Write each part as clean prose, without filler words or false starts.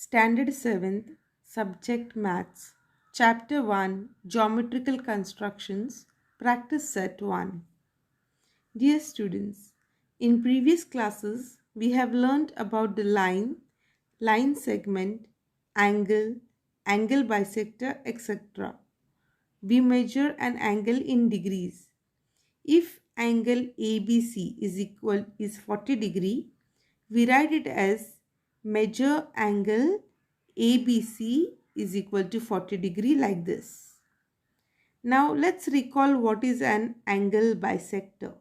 Standard 7th, Subject Maths, Chapter 1, Geometrical Constructions, Practice Set 1. Dear students, in previous classes, we have learnt about the line, line segment, angle, angle bisector, etc. We measure an angle in degrees. If angle ABC is 40 degree, we write it as measure angle ABC is equal to 40 degree like this. Now let's recall what is an angle bisector.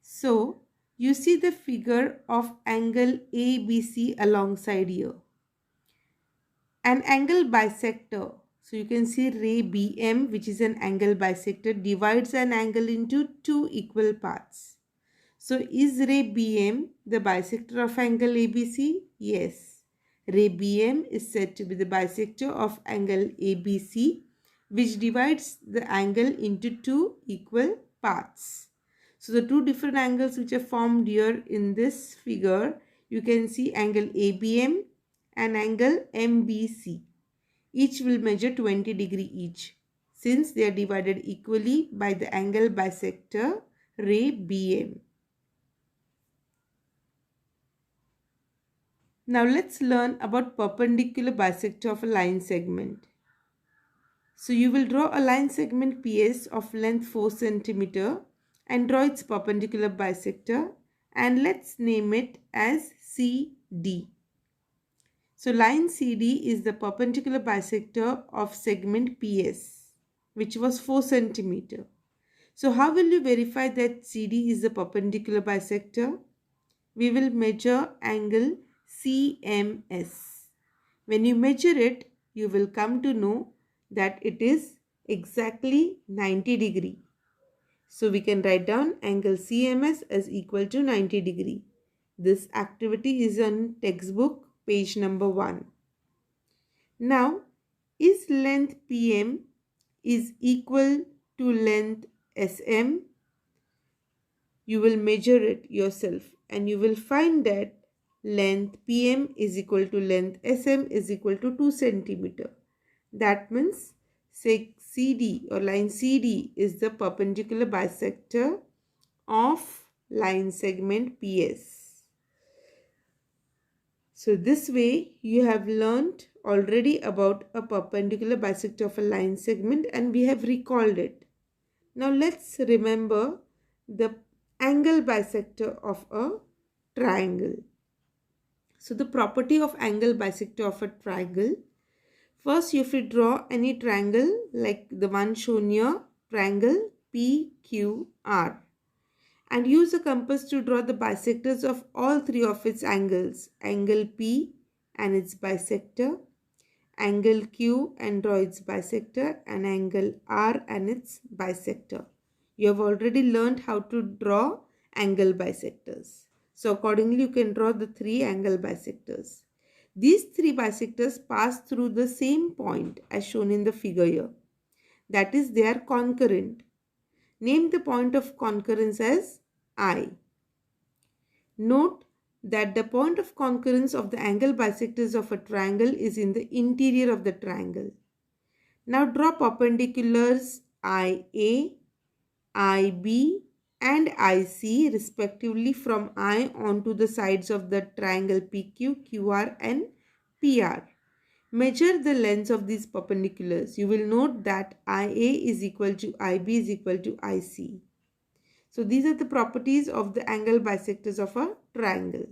So you see the figure of angle ABC alongside here. An angle bisector, so you can see ray BM, which is an angle bisector, divides an angle into two equal parts. So is ray BM the bisector of angle ABC? Yes. Ray BM is said to be the bisector of angle ABC, which divides the angle into two equal parts. So the two different angles which are formed here in this figure, you can see angle ABM and angle MBC. Each will measure 20 degree each, since they are divided equally by the angle bisector ray BM. Now let's learn about perpendicular bisector of a line segment. So you will draw a line segment PS of length 4 cm and draw its perpendicular bisector, and let's name it as CD. So line CD is the perpendicular bisector of segment PS, which was 4 cm. So how will you verify that CD is the perpendicular bisector? We will measure angle CMS. When you measure it, you will come to know that it is exactly 90 degree. So we can write down angle CMS as equal to 90 degree. This activity is on textbook page number 1. Now, is length PM is equal to length SM? You will measure it yourself and you will find that length PM is equal to length SM is equal to 2 cm. That means CD or line CD is the perpendicular bisector of line segment PS. So this way you have learnt already about a perpendicular bisector of a line segment and we have recalled it. Now let's remember the angle bisector of a triangle. So the property of angle bisector of a triangle, first you have to draw any triangle like the one shown here, triangle PQR, and use a compass to draw the bisectors of all three of its angles, angle P and its bisector, angle Q and draw its bisector, and angle R and its bisector. You have already learned how to draw angle bisectors. So accordingly, you can draw the three angle bisectors. These three bisectors pass through the same point as shown in the figure here. That is, they are concurrent. Name the point of concurrence as I. Note that the point of concurrence of the angle bisectors of a triangle is in the interior of the triangle. Now draw perpendiculars IA, IB and IC respectively from I onto the sides of the triangle PQ, QR and PR. Measure the lengths of these perpendiculars. You will note that IA is equal to IB is equal to IC. So these are the properties of the angle bisectors of a triangle.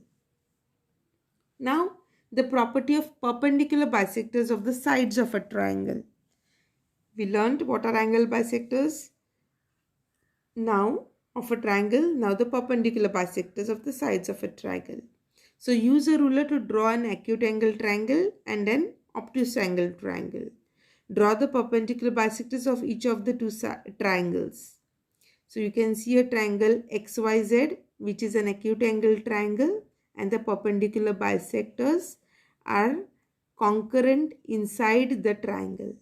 Now the property of perpendicular bisectors of the sides of a triangle. We learned what are angle bisectors now of a triangle. Now the perpendicular bisectors of the sides of a triangle. So use a ruler to draw an acute angle triangle and an obtuse angle triangle. Draw the perpendicular bisectors of each of the two triangles. So you can see a triangle XYZ, which is an acute angle triangle, and the perpendicular bisectors are concurrent inside the triangle.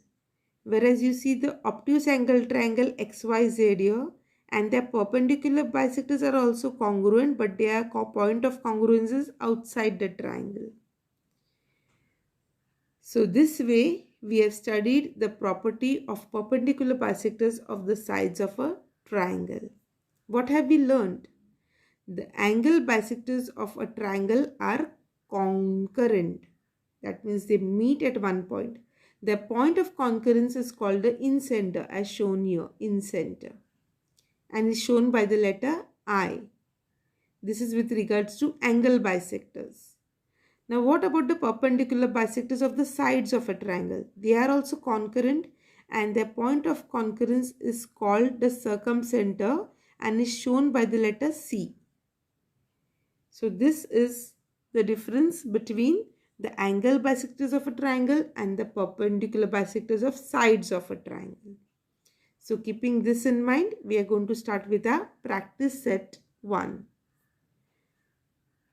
Whereas you see the obtuse angle triangle XYZ here, and their perpendicular bisectors are also congruent, but their point of congruence is outside the triangle. So this way we have studied the property of perpendicular bisectors of the sides of a triangle. What have we learned? The angle bisectors of a triangle are concurrent. That means they meet at one point. The point of concurrence is called the incenter, as shown here, incenter, and is shown by the letter I. This is with regards to angle bisectors. Now what about the perpendicular bisectors of the sides of a triangle? They are also concurrent, and their point of concurrence is called the circumcenter and is shown by the letter C. So this is the difference between the angle bisectors of a triangle and the perpendicular bisectors of sides of a triangle. So keeping this in mind, we are going to start with our practice set 1.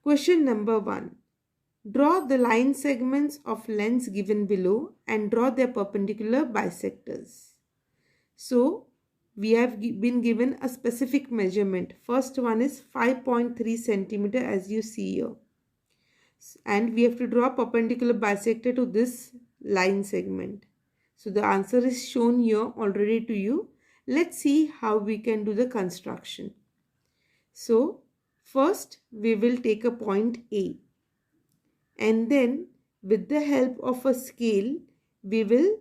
Question number 1. Draw the line segments of lengths given below and draw their perpendicular bisectors. So we have been given a specific measurement. First one is 5.3 centimeter, as you see here. And we have to draw perpendicular bisector to this line segment. So the answer is shown here already to you. Let's see how we can do the construction. So first we will take a point A, and then with the help of a scale we will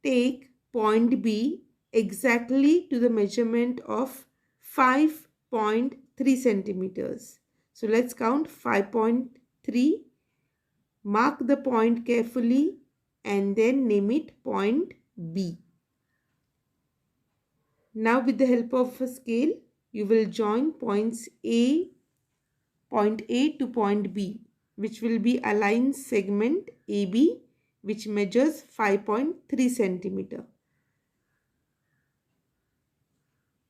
take point B exactly to the measurement of 5.3 centimeters. So let's count 5.3, mark the point carefully, and then name it point B. Now with the help of a scale, you will join point A to point B, which will be a line segment AB, which measures 5.3 centimeter.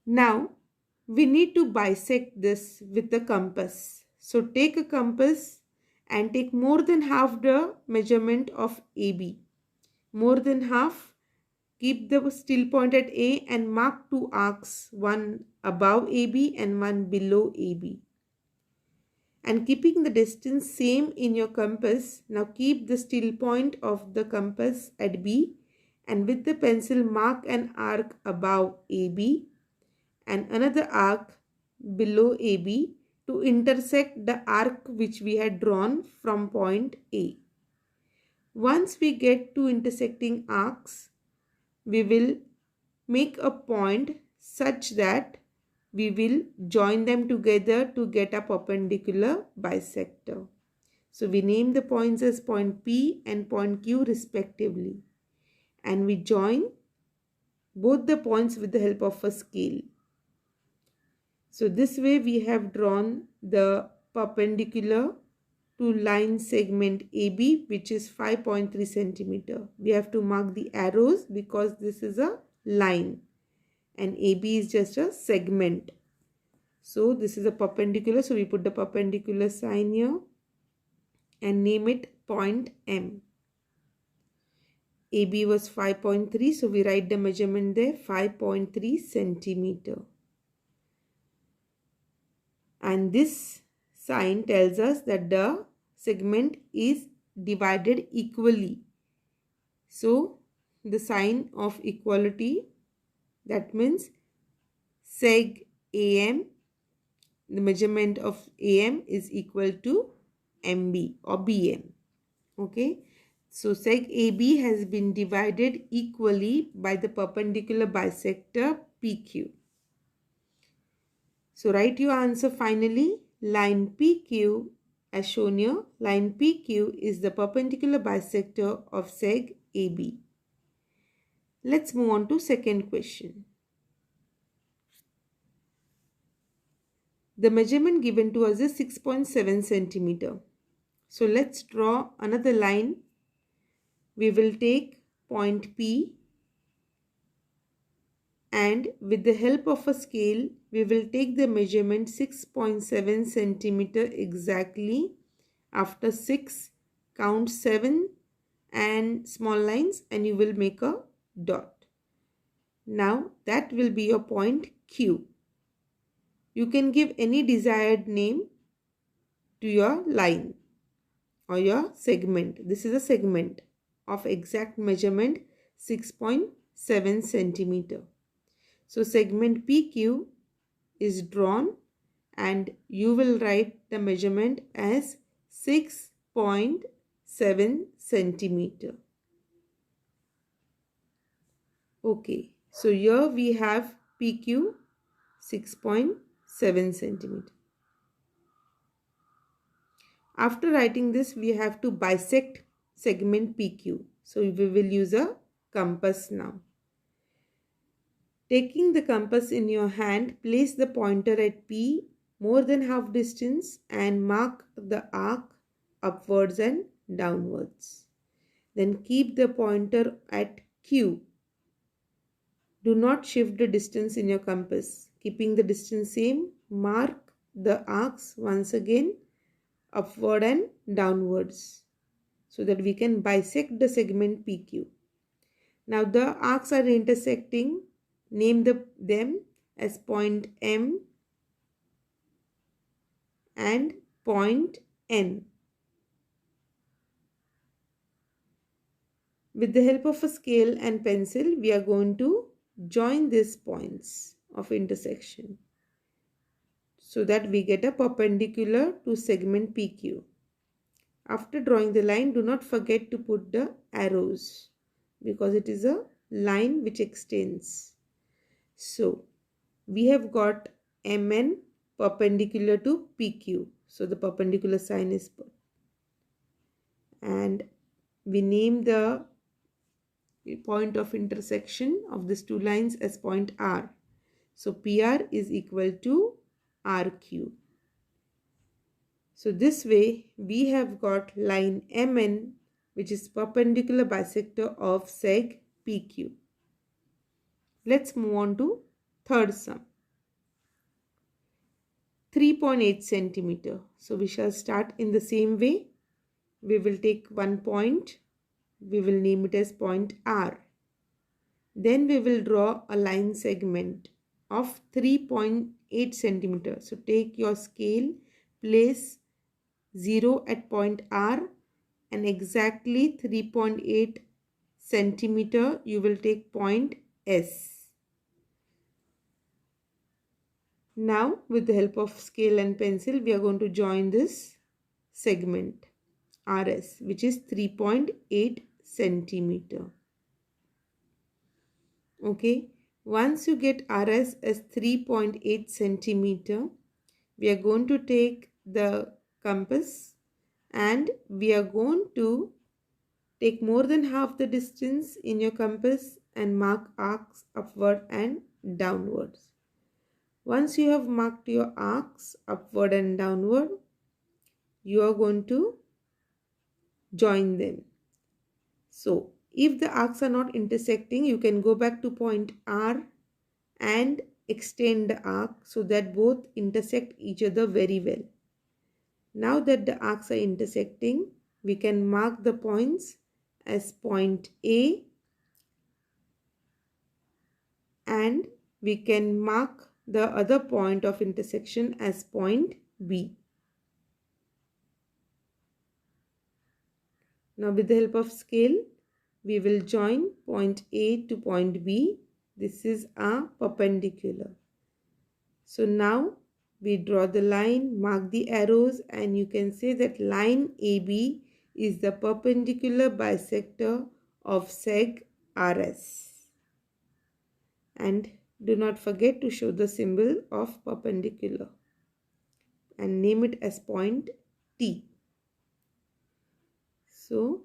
Now we need to bisect this with the compass. So take a compass and take more than half the measurement of AB. More than half. Keep the still point at A and mark two arcs, one above AB and one below AB. And keeping the distance same in your compass, now keep the still point of the compass at B and with the pencil mark an arc above AB and another arc below AB to intersect the arc which we had drawn from point A. Once we get to intersecting arcs, we will make a point such that we will join them together to get a perpendicular bisector. So we name the points as point P and point Q respectively, and we join both the points with the help of a scale. So this way we have drawn the perpendicular to line segment AB, which is 5.3 centimeter. We have to mark the arrows because this is a line and AB is just a segment. So this is a perpendicular, so we put the perpendicular sign here and name it point M. AB was 5.3, so we write the measurement there, 5.3 centimeter. And this sign tells us that the segment is divided equally. So the sign of equality, that means seg AM, the measurement of AM is equal to MB or BM. Okay, so seg AB has been divided equally by the perpendicular bisector PQ. So write your answer finally. Line PQ, as shown here, line PQ is the perpendicular bisector of seg AB. Let's move on to second question. The measurement given to us is 6.7 centimeter. So let's draw another line. We will take point P and with the help of a scale, we will take the measurement 6.7 centimeter exactly. After 6, count 7 and small lines and you will make a dot. Now that will be your point Q. You can give any desired name to your line or your segment. This is a segment. of exact measurement 6.7 centimeter. So segment PQ is drawn and you will write the measurement as 6.7 centimeter. Okay, so here we have PQ 6.7 centimeter. After writing this, we have to bisect segment PQ. So we will use a compass now. Taking the compass in your hand, place the pointer at P more than half distance and mark the arc upwards and downwards. Then keep the pointer at Q. Do not shift the distance in your compass. Keeping the distance same, mark the arcs once again upward and downwards so that we can bisect the segment PQ. Now the arcs are intersecting. Name them as point M and point N. With the help of a scale and pencil, we are going to join these points of intersection so that we get a perpendicular to segment PQ. After drawing the line, do not forget to put the arrows because it is a line which extends. So we have got MN perpendicular to PQ. So the perpendicular sign is put. And we name the point of intersection of these two lines as point R. So PR is equal to RQ. So this way we have got line MN which is perpendicular bisector of seg PQ. Let's move on to third sum. 3.8 centimeter. So we shall start in the same way. We will take one point. We will name it as point R. Then we will draw a line segment of 3.8 centimeter. So take your scale, place 0 at point R and exactly 3.8 centimeter you will take point S. Now with the help of scale and pencil we are going to join this segment RS which is 3.8 centimeter. Okay, once you get RS as 3.8 centimeter, we are going to take the compass and we are going to take more than half the distance in your compass and mark arcs upward and downwards. Once you have marked your arcs upward and downward, you are going to join them. So if the arcs are not intersecting, you can go back to point R and extend the arc so that both intersect each other very well. Now that the arcs are intersecting, we can mark the points as point A and we can mark the other point of intersection as point B. Now with the help of scale, we will join point A to point B. This is a perpendicular. So now we draw the line, mark the arrows and you can say that line AB is the perpendicular bisector of seg RS. And do not forget to show the symbol of perpendicular and name it as point T. So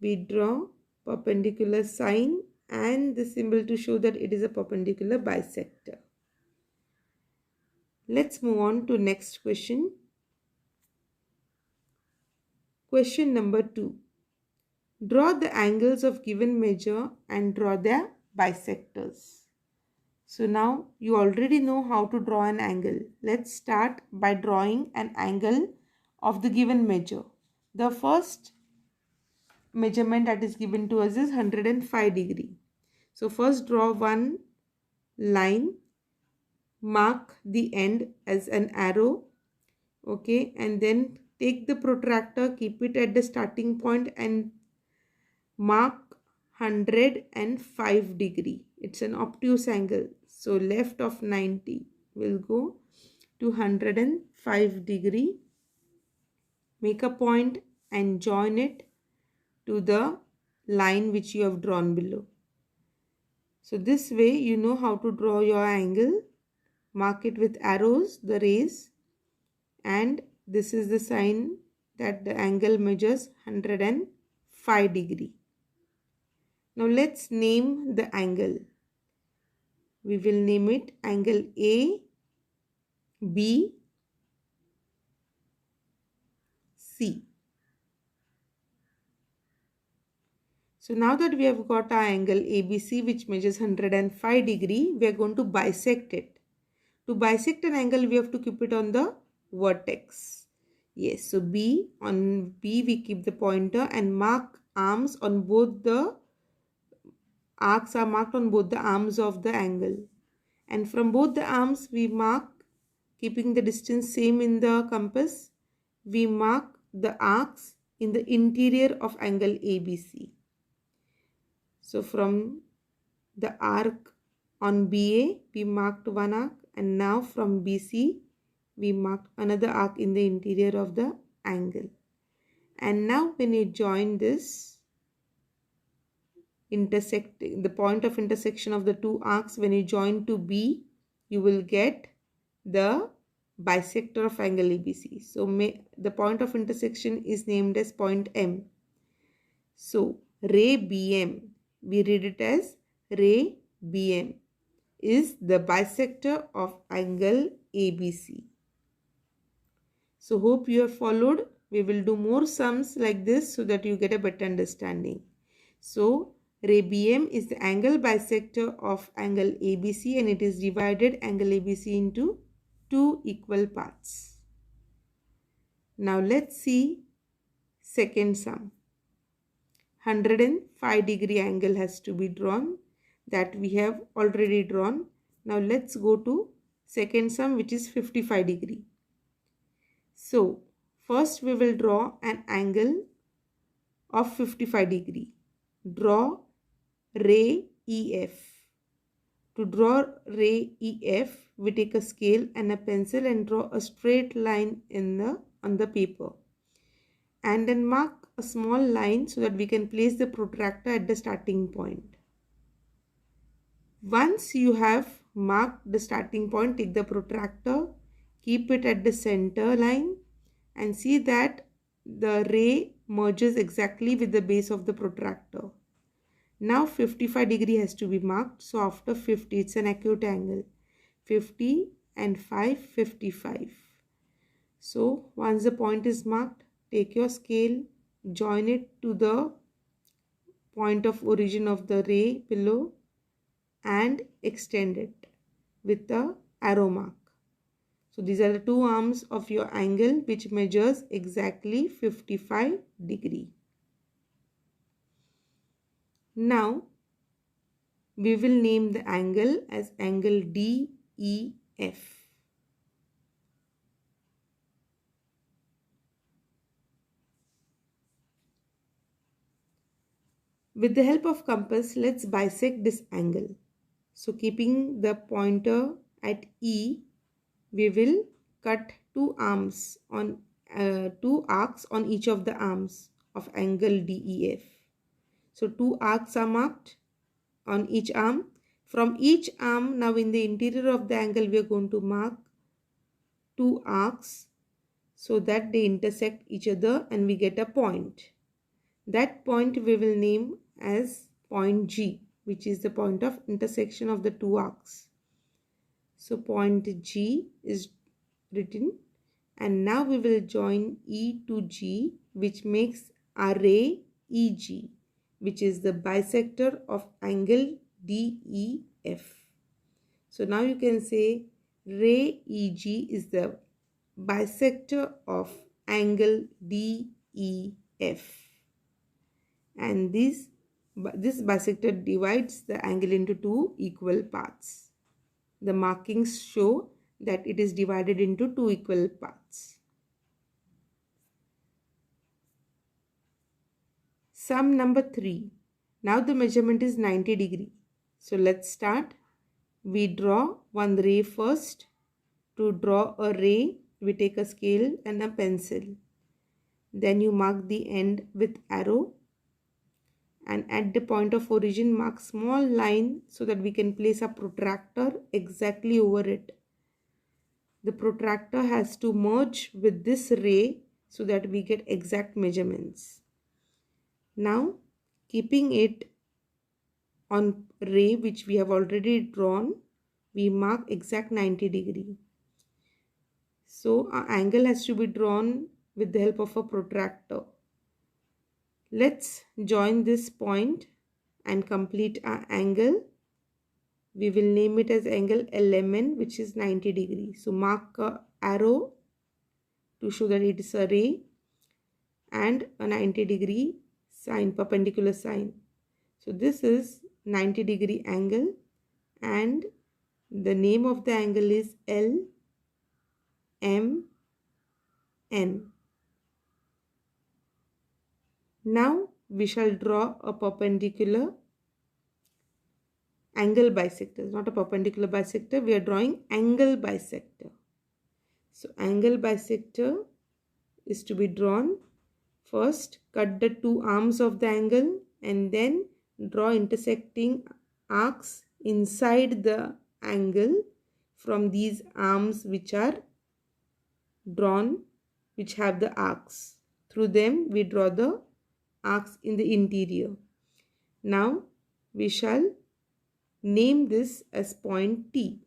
we draw perpendicular sign and the symbol to show that it is a perpendicular bisector. Let's move on to next question. Question number 2. Draw the angles of given measure and draw their bisectors. So now you already know how to draw an angle. Let's start by drawing an angle of the given measure. The first measurement that is given to us is 105 degree. So first draw one line, mark the end as an arrow, okay, and then take the protractor, keep it at the starting point and mark 105 degree. It's an obtuse angle. So left of 90 will go to 105 degree. Make a point and join it to the line which you have drawn below. So this way you know how to draw your angle. Mark it with arrows, the rays, and this is the sign that the angle measures 105 degree. Now let's name the angle. We will name it angle A, B, C. So now that we have got our angle ABC which measures 105 degree, we are going to bisect it. To bisect an angle, we have to keep it on the vertex. Yes, so on B we keep the pointer and mark arms on both the arcs are marked on both the arms of the angle. And from both the arms we mark, keeping the distance same in the compass, we mark the arcs in the interior of angle ABC. So from the arc on BA we marked one arc, and now from BC we marked another arc in the interior of the angle. And now when you join this, intersecting the point of intersection of the two arcs, when you join to B, you will get the bisector of angle ABC. So the point of intersection is named as point M. So ray BM, we read it as ray BM, is the bisector of angle ABC. So hope you have followed. We will do more sums like this so that you get a better understanding. So ray BM is the angle bisector of angle ABC, and it is divided angle ABC into two equal parts. Now let's see second sum. 105 degree angle has to be drawn, that we have already drawn. Now let's go to second sum, which is 55 degree. So first we will draw an angle of 55 degree. Draw ray EF. To draw ray EF, we take a scale and a pencil and draw a straight line on the paper, and then mark a small line so that we can place the protractor at the starting point. Once you have marked the starting point, take the protractor, keep it at the center line, and see that the ray merges exactly with the base of the protractor. Now 55 degree has to be marked. So after 50, it's an acute angle. 50 and 5, 55. So once the point is marked, take your scale, join it to the point of origin of the ray below and extend it with the arrow mark. So these are the two arms of your angle which measures exactly 55 degree. Now we will name the angle as angle DEF. With the help of compass, let's bisect this angle. So keeping the pointer at E, we will cut two arcs on each of the arms of angle DEF. So two arcs are marked on each arm. From each arm, now in the interior of the angle, we are going to mark two arcs so that they intersect each other and we get a point. That point we will name as point G, which is the point of intersection of the two arcs. So point G is written, and now we will join E to G, which makes a ray EG, which is the bisector of angle DEF. So now you can say ray EG is the bisector of angle DEF. And this bisector divides the angle into two equal parts. The markings show that it is divided into two equal parts. Sum number 3. Now the measurement is 90 degree. So let's start. We draw one ray first. To draw a ray, we take a scale and a pencil. Then you mark the end with arrow. And at the point of origin, mark small line so that we can place a protractor exactly over it. The protractor has to merge with this ray so that we get exact measurements. Now, keeping it on ray which we have already drawn, we mark exact 90 degree. So our angle has to be drawn with the help of a protractor. Let's join this point and complete our angle. We will name it as angle LMN, which is 90 degrees. So mark a arrow to show that it is a ray and a 90 degree sign, perpendicular sign. So this is 90 degree angle and the name of the angle is LMN. Now we shall draw a perpendicular angle bisector, not a perpendicular bisector, we are drawing angle bisector. So angle bisector is to be drawn. First, cut the two arms of the angle and then draw intersecting arcs inside the angle from these arms which are drawn, which have the arcs. Through them, we draw the arcs in the interior. Now, we shall name this as point T.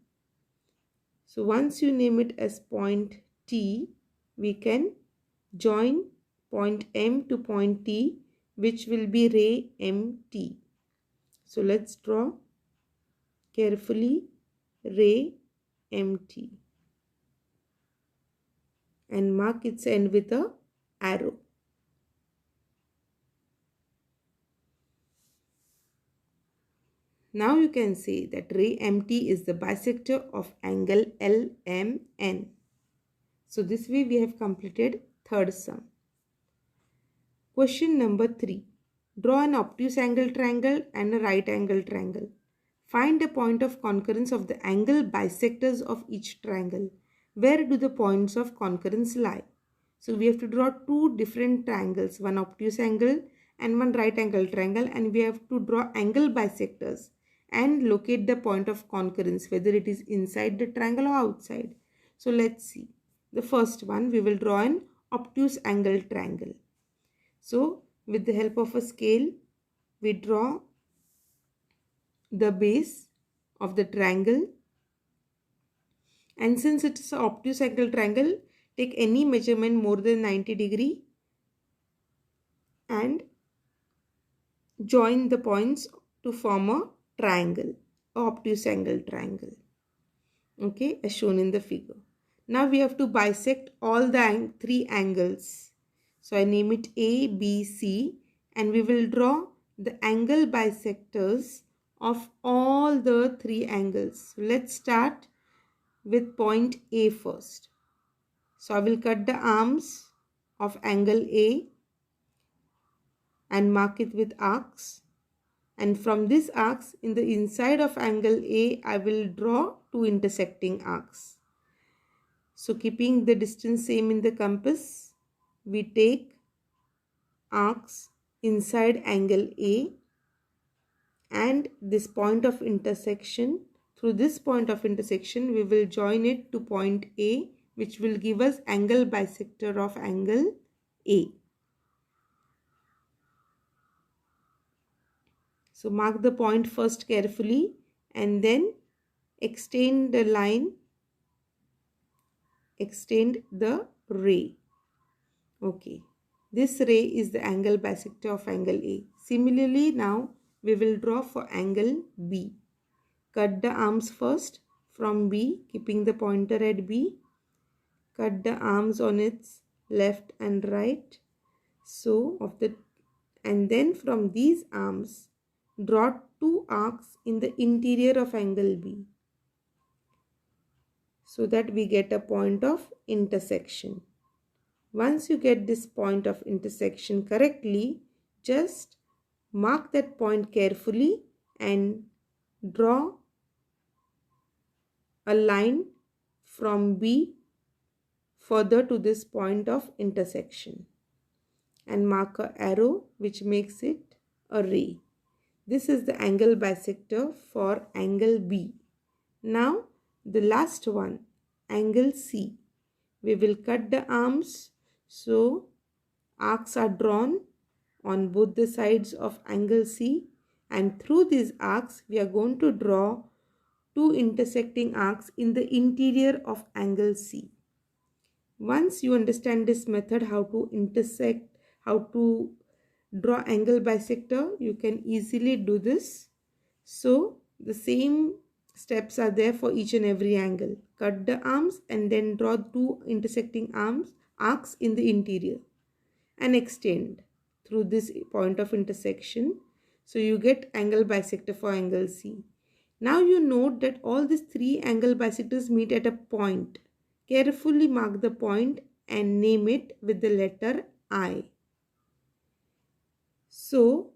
So once you name it as point T, we can join point M to point T, which will be ray MT. So let's draw carefully ray MT and mark its end with a arrow. Now you can say that ray MT is the bisector of angle LMN. So this way we have completed third sum. Question number 3. Draw an obtuse angle triangle and a right angle triangle. Find a point of concurrence of the angle bisectors of each triangle. Where do the points of concurrence lie? So we have to draw two different triangles, one obtuse angle and one right angle triangle, and we have to draw angle bisectors and locate the point of concurrence, whether it is inside the triangle or outside. So let's see. The first one, we will draw an obtuse angle triangle. So with the help of a scale, we draw the base of the triangle, and since it is an obtuse angle triangle, take any measurement more than 90 degree and join the points to form a triangle, obtuse angle triangle, okay, as shown in the figure. Now we have to bisect all the three angles. So I name it A, B, C, and we will draw the angle bisectors of all the three angles. So let's start with point A first. So I will cut the arms of angle A and mark it with arcs. And from this arcs, in the inside of angle A, I will draw two intersecting arcs. So keeping the distance same in the compass, we take arcs inside angle A and this point of intersection. Through this point of intersection, we will join it to point A, which will give us angle bisector of angle A. So mark the point first carefully and then extend the line, extend the ray. Okay, this ray is the angle bisector of angle A. Similarly, now we will draw for angle B. Cut the arms first from B, keeping the pointer at B. Cut the arms on its left and right. So and then from these arms, draw two arcs in the interior of angle B so that we get a point of intersection. Once you get this point of intersection correctly, Just mark that point carefully and draw a line from B further to this point of intersection and mark an arrow which makes it a ray. This is the angle bisector for angle B. Now the last one, angle C. We will cut the arms, so arcs are drawn on both the sides of angle C, and through these arcs we are going to draw two intersecting arcs in the interior of angle C. Once you understand this method, how to draw angle bisector, you can easily do this. So the same steps are there for each and every angle. Cut the arms and then draw two intersecting arcs in the interior and extend through this point of intersection. So you get angle bisector for angle C. Now you note that all these three angle bisectors meet at a point. Carefully mark the point and name it with the letter I. So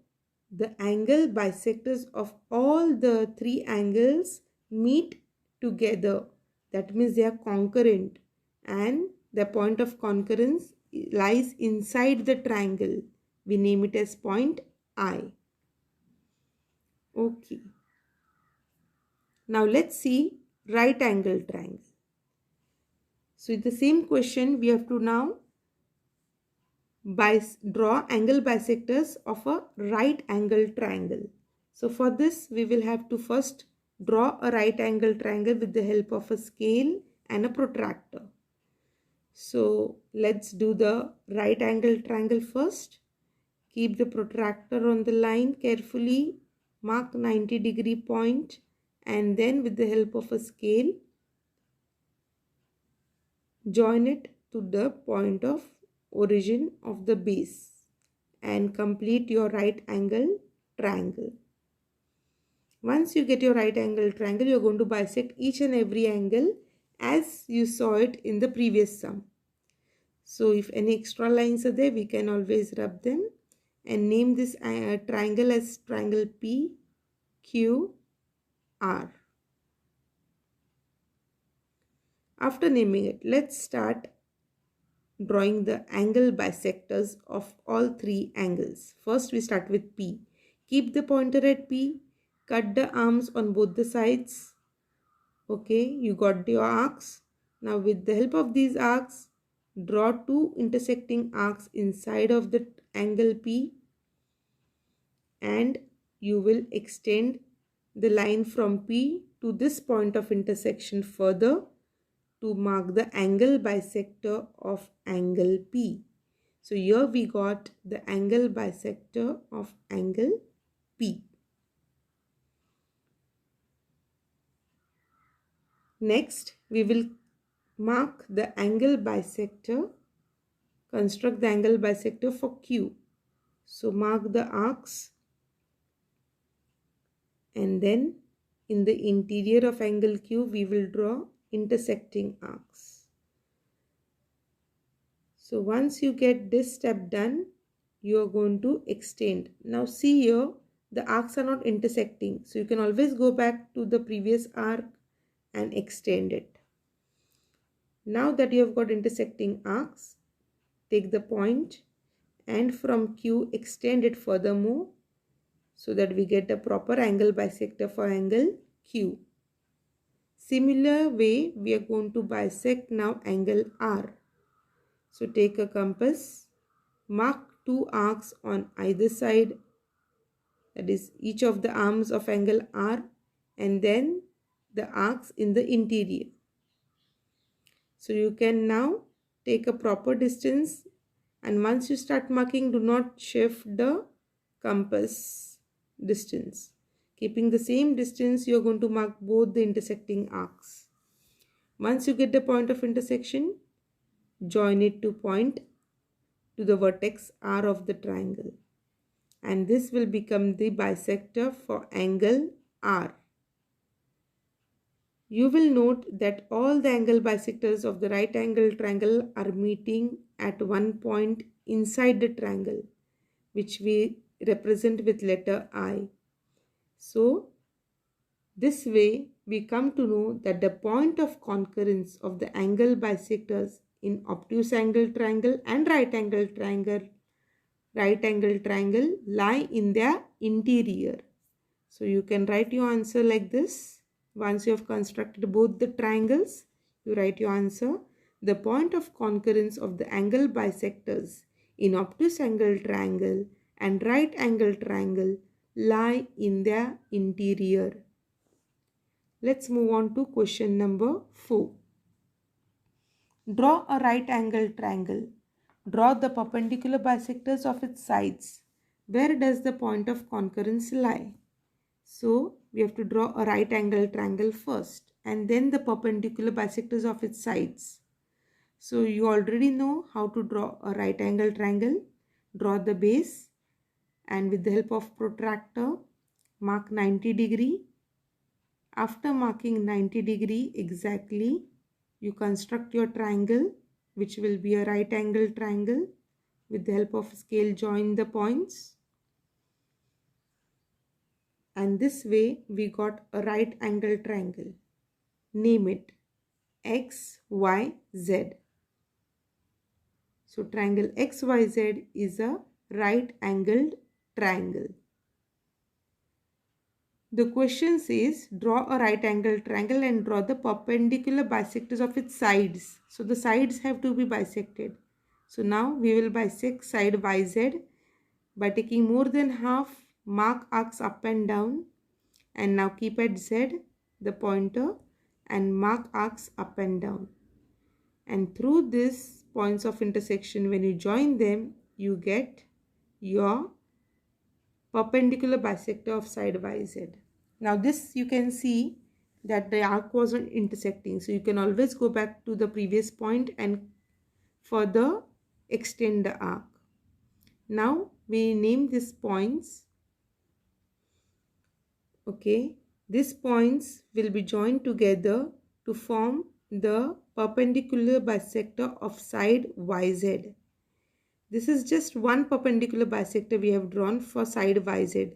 the angle bisectors of all the three angles meet together. That means they are concurrent, and the point of concurrence lies inside the triangle. We name it as point I. Okay. Now let's see right angle triangle. So in the same question, we have to now draw angle bisectors of a right angle triangle. So for this, we will have to first draw a right angle triangle with the help of a scale and a protractor. So let's do the right angle triangle first. Keep the protractor on the line carefully, mark 90-degree point, and then with the help of a scale, join it to the point of origin of the base and complete your right angle triangle. Once you get your right angle triangle, you are going to bisect each and every angle as you saw it in the previous sum. So if any extra lines are there, we can always rub them and name this triangle as triangle PQR. After naming it, let's start drawing the angle bisectors of all three angles. First, we start with P. Keep the pointer at P. Cut the arms on both the sides. Okay, you got your arcs. Now with the help of these arcs, draw two intersecting arcs inside of the angle P, and you will extend the line from P to this point of intersection further to mark the angle bisector of angle P. So here we got the angle bisector of angle P. Next, we will mark the angle bisector, construct the angle bisector for Q. So mark the arcs and then in the interior of angle Q, we will draw intersecting arcs. So once you get this step done, you are going to extend. Now see here, the arcs are not intersecting. So you can always go back to the previous arc and extend it. Now that you have got intersecting arcs, take the point and from Q extend it furthermore so that we get a proper angle bisector for angle Q. Similar way, we are going to bisect now angle R. So take a compass, mark two arcs on either side, that is each of the arms of angle R, and then the arcs in the interior. So you can now take a proper distance, and once you start marking, do not shift the compass distance. Keeping the same distance, you are going to mark both the intersecting arcs. Once you get the point of intersection, join it to the vertex R of the triangle, and this will become the bisector for angle R. You will note that all the angle bisectors of the right angle triangle are meeting at one point inside the triangle. which we represent with letter I. So this way we come to know that the point of concurrence of the angle bisectors in obtuse angle triangle and right angle triangle lie in their interior. So you can write your answer like this. Once you have constructed both the triangles, you write your answer. The point of concurrence of the angle bisectors in obtuse angle triangle and right angle triangle lie in their interior. Let's move on to question number 4. Draw a right angle triangle. Draw the perpendicular bisectors of its sides. Where does the point of concurrence lie? So we have to draw a right angle triangle first and then the perpendicular bisectors of its sides. So you already know how to draw a right angle triangle. Draw the base and with the help of protractor mark 90 degree. After marking 90 degree exactly, you construct your triangle, which will be a right angle triangle. With the help of scale, join the points. And this way we got a right angle triangle. Name it X, Y, Z. So triangle XYZ is a right angled triangle. The question says draw a right angle triangle and draw the perpendicular bisectors of its sides. So the sides have to be bisected. So now we will bisect side YZ by taking more than half, mark arcs up and down, and now keep at Z the pointer and mark arcs up and down. And through these points of intersection, when you join them, you get your perpendicular bisector of side YZ. Now this you can see that the arc wasn't intersecting. So you can always go back to the previous point and further extend the arc. Now we name these points. Okay, these points will be joined together to form the perpendicular bisector of side YZ. This is just one perpendicular bisector we have drawn for side YZ.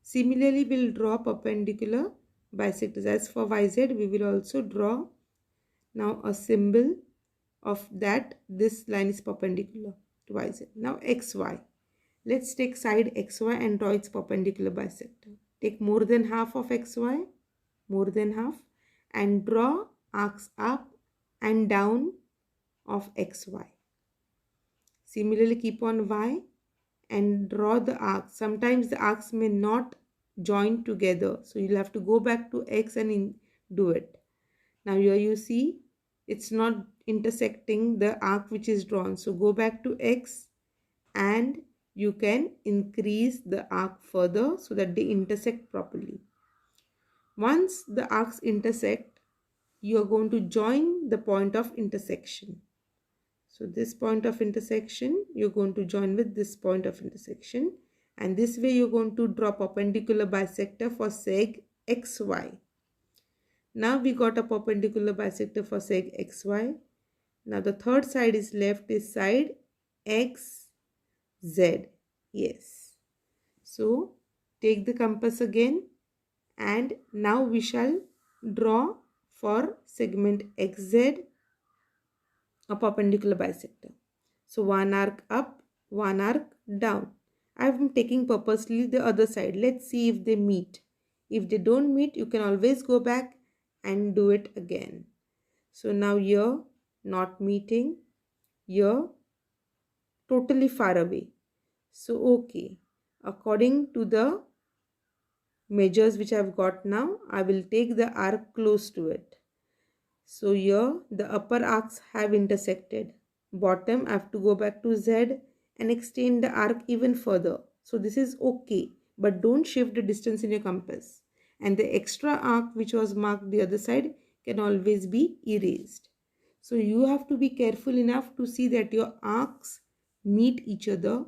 Similarly, we will draw perpendicular bisectors. As for YZ, we will also draw now a symbol of that this line is perpendicular to YZ. Now XY. Let's take side XY and draw its perpendicular bisector. Take more than half of XY, more than half, and draw arcs up and down of XY. Similarly, keep on Y and draw the arcs. Sometimes the arcs may not join together, so you'll have to go back to X and do it. Now here you see it's not intersecting the arc which is drawn, so go back to X and you can increase the arc further so that they intersect properly. Once the arcs intersect, you are going to join the point of intersection. So this point of intersection, you're going to join with this point of intersection. And this way you're going to draw perpendicular bisector for seg XY. Now we got a perpendicular bisector for seg XY. Now the third side is left is side XZ. Yes. So take the compass again and now we shall draw for segment XZ a perpendicular bisector. So one arc up, one arc down. I am taking purposely the other side. Let's see if they meet. If they don't meet, you can always go back and do it again. So now here not meeting, here totally far away. So okay, according to the measures which I have got now, I will take the arc close to it. So here the upper arcs have intersected. Bottom I have to go back to Z and extend the arc even further. So this is okay, but don't shift the distance in your compass. And the extra arc which was marked the other side can always be erased. So you have to be careful enough to see that your arcs meet each other,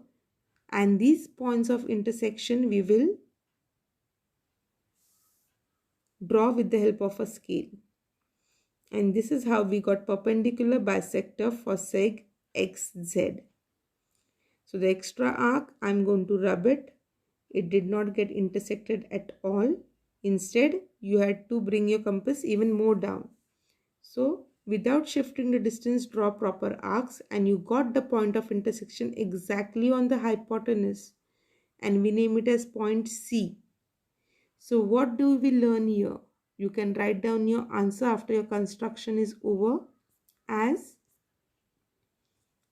and these points of intersection we will draw with the help of a scale. And this is how we got perpendicular bisector for seg XZ. So the extra arc, I'm going to rub it. It did not get intersected at all. Instead, you had to bring your compass even more down. So without shifting the distance, draw proper arcs, and you got the point of intersection exactly on the hypotenuse, and we name it as point C. So what do we learn here? You can write down your answer after your construction is over as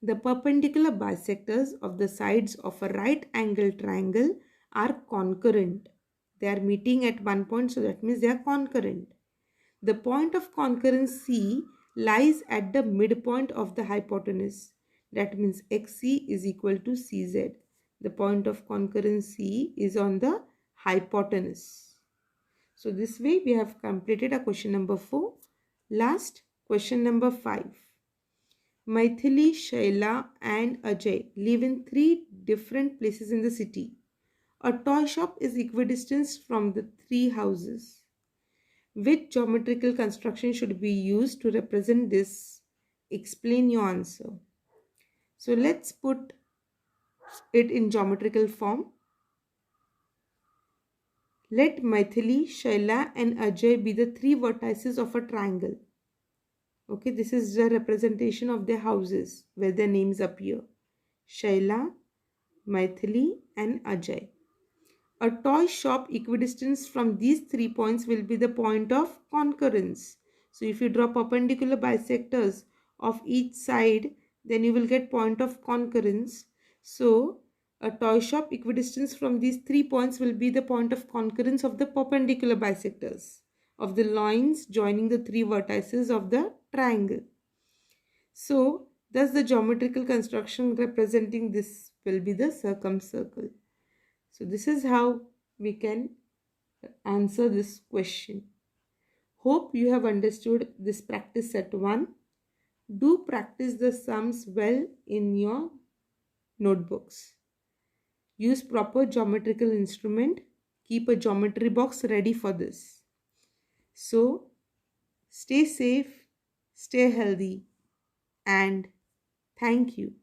the perpendicular bisectors of the sides of a right angle triangle are concurrent. They are meeting at one point, so that means they are concurrent. The point of concurrence C lies at the midpoint of the hypotenuse. That means XC is equal to CZ. The point of concurrence C is on the hypotenuse. So this way we have completed a question number 4. Last, question number 5. Maithili, Shaila and Ajay live in 3 different places in the city. A toy shop is equidistant from the 3 houses. Which geometrical construction should be used to represent this? Explain your answer. So let's put it in geometrical form. Let Maithili, Shaila and Ajay be the 3 vertices of a triangle. Okay, this is the representation of their houses where their names appear. Shaila, Maithili and Ajay. A toy shop equidistant from these 3 points will be the point of concurrence. So if you draw perpendicular bisectors of each side, then you will get point of concurrence. So a toy shop equidistant from these 3 points will be the point of concurrence of the perpendicular bisectors of the lines joining the 3 vertices of the triangle. So thus the geometrical construction representing this will be the circumcircle. So this is how we can answer this question. Hope you have understood this practice set 1. Do practice the sums well in your notebooks. Use proper geometrical instrument. Keep a geometry box ready for this. So stay safe, stay healthy, and thank you.